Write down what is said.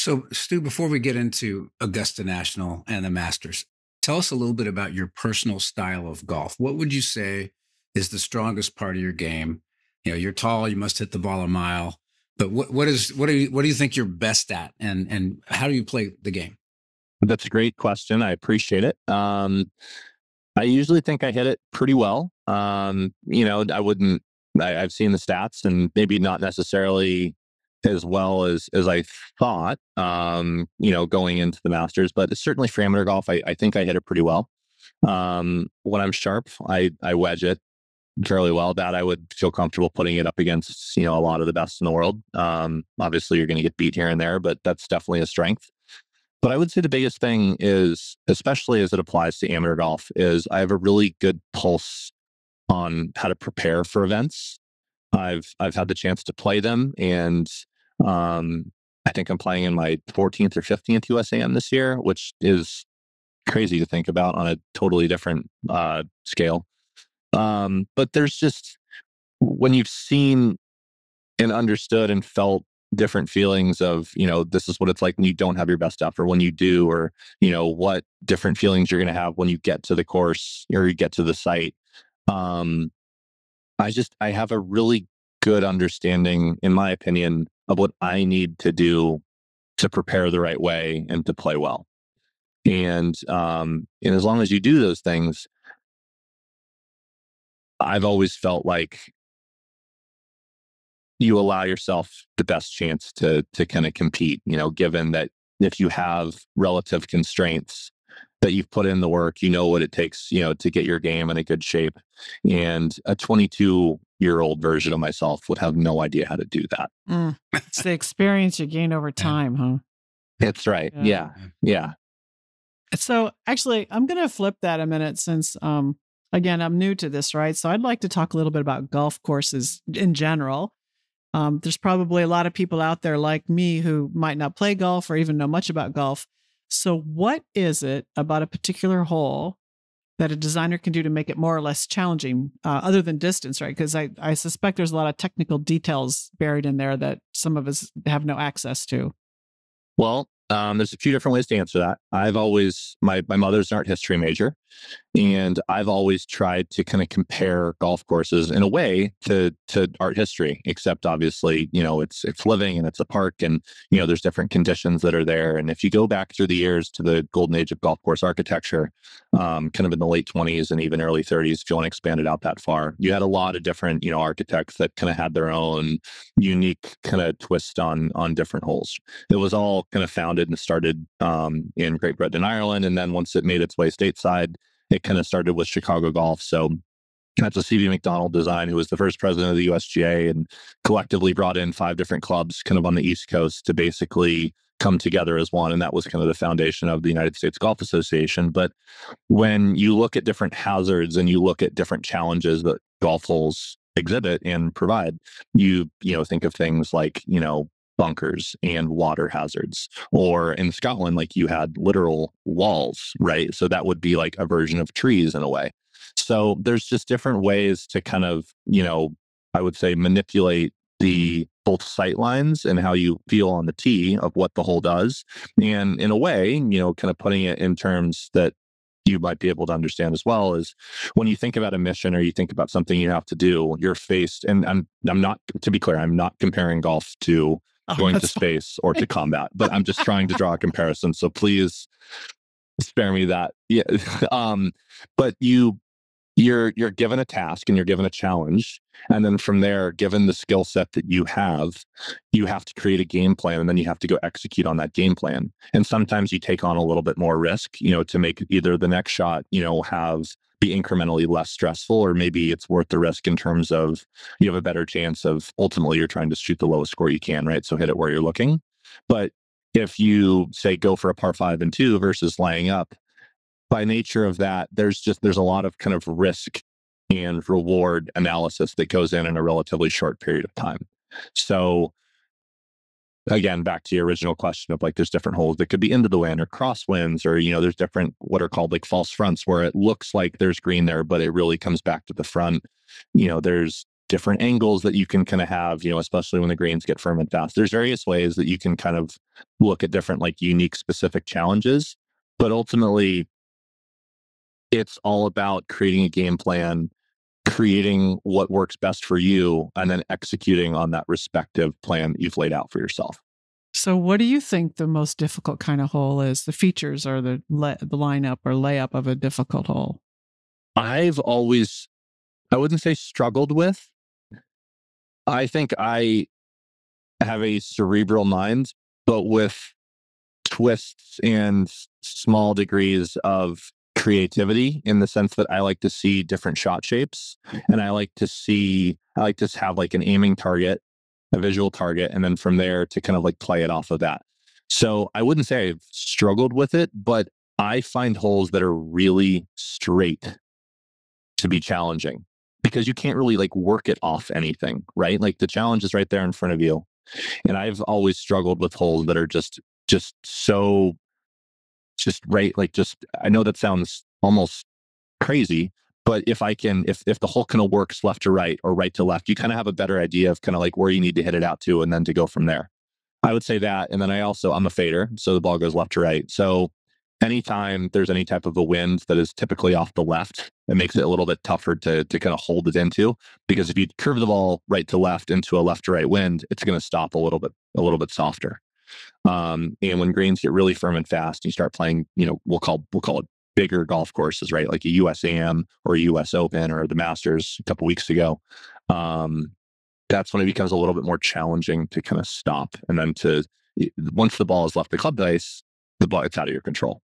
So, Stu, before we get into Augusta National and the Masters, tell us a little bit about your personal style of golf. What would you say is the strongest part of your game? You know, you're tall, you must hit the ball a mile, but what do you think you're best at, and how do you play the game? That's a great question. I appreciate it. I usually think I hit it pretty well. I've seen the stats and maybe not necessarily as well as I thought, going into the Masters, but certainly for amateur golf, I think I hit it pretty well. When I'm sharp, I wedge it fairly well. That I would feel comfortable putting it up against, a lot of the best in the world. Obviously you're going to get beat here and there, but that's definitely a strength. But I would say the biggest thing is, especially as it applies to amateur golf, is I have a really good pulse on how to prepare for events. I've had the chance to play them, and I think I'm playing in my 14th or 15th USAM this year, which is crazy to think about on a totally different scale. But there's just, when you've seen and understood and felt different feelings of, this is what it's like when you don't have your best effort, when you do, or, what different feelings you're going to have when you get to the course or you get to the site. I have a really good understanding, in my opinion, of what I need to do to prepare the right way and to play well. And as long as you do those things, I've always felt like you allow yourself the best chance to kind of compete, given that if you have relative constraints, that you've put in the work, what it takes, to get your game in a good shape. And a 22-year-old version of myself would have no idea how to do that. It's the experience you gain over time, huh? That's right. Yeah. So actually, I'm going to flip that a minute since, again, I'm new to this, right? So I'd like to talk a little bit about golf courses in general. There's probably a lot of people out there like me who might not play golf or even know much about golf. So what is it about a particular hole that a designer can do to make it more or less challenging, other than distance, right? Because I suspect there's a lot of technical details buried in there that some of us have no access to. Well, there's a few different ways to answer that. My mother's an art history major, and I've always tried to kind of compare golf courses in a way to art history, except obviously, it's living and it's a park, and, there's different conditions that are there. And if you go back through the years to the golden age of golf course architecture, kind of in the late 20s and even early 30s, if you want to expand it out that far, you had a lot of different, architects that kind of had their own unique kind of twist on different holes. It was all kind of founded and started in Great Britain and Ireland. And then once it made its way stateside, it kind of started with Chicago Golf. So that's a C.V. McDonald design, who was the first president of the USGA and collectively brought in 5 different clubs kind of on the East Coast to basically come together as one. And that was kind of the foundation of the United States Golf Association. But when you look at different hazards and you look at different challenges that golf holes exhibit and provide, you think of things like, bunkers and water hazards, or in Scotland, like you had literal walls, right? So that would be like a version of trees in a way. So there's just different ways to kind of, I would say, manipulate the both sight lines and how you feel on the tee of what the hole does. And in a way, kind of putting it in terms that you might be able to understand as well, is when you think about a mission or you think about something you have to do, you're faced, and I'm not, to be clear, I'm not comparing golf to going to space or to combat, but I'm just trying to draw a comparison. So please spare me that. Yeah. But you're given a task and you're given a challenge. And then from there, given the skill set that you have to create a game plan, and then you have to go execute on that game plan. And sometimes you take on a little bit more risk, to make either the next shot, be incrementally less stressful, or maybe it's worth the risk in terms of you have a better chance of ultimately you're trying to shoot the lowest score you can, right? So hit it where you're looking. But if you say go for a par 5 and 2 versus laying up, by nature of that, there's a lot of kind of risk and reward analysis that goes in a relatively short period of time. So again, back to your original question of like, there's different holes that could be into the wind or crosswinds, or, there's different what are called like false fronts, where it looks like there's green there, but it really comes back to the front. There's different angles that you can kind of have, especially when the greens get firm and fast. There's various ways that you can kind of look at different like unique specific challenges, but ultimately it's all about creating a game plan, creating what works best for you, and then executing on that respective plan that you've laid out for yourself. So what do you think the most difficult kind of hole is? The features or the lineup or layup of a difficult hole? I wouldn't say struggled with. I think I have a cerebral mind, but with twists and small degrees of creativity, in the sense that I like to see different shot shapes, and I like to have like an aiming target, a visual target, and then from there to kind of like play it off of that. So I wouldn't say I've struggled with it, but I find holes that are really straight to be challenging, because you can't really like work it off anything, right? Like the challenge is right there in front of you. And I've always struggled with holes that are just so right. Like I know that sounds almost crazy, but if the hole kind of works left to right or right to left, you kind of have a better idea of kind of like where you need to hit it out to, and then to go from there. I would say that. And then I'm a fader, so the ball goes left to right. So anytime there's any type of a wind that is typically off the left, it makes it a little bit tougher to kind of hold it into, because if you curve the ball right to left into a left to right wind, it's going to stop a little bit softer. And when greens get really firm and fast, you start playing, we'll call it bigger golf courses, right? Like a USAM or a US Open or the Masters a couple weeks ago. That's when it becomes a little bit more challenging to kind of stop. And then once the ball has left the club face, it's out of your control.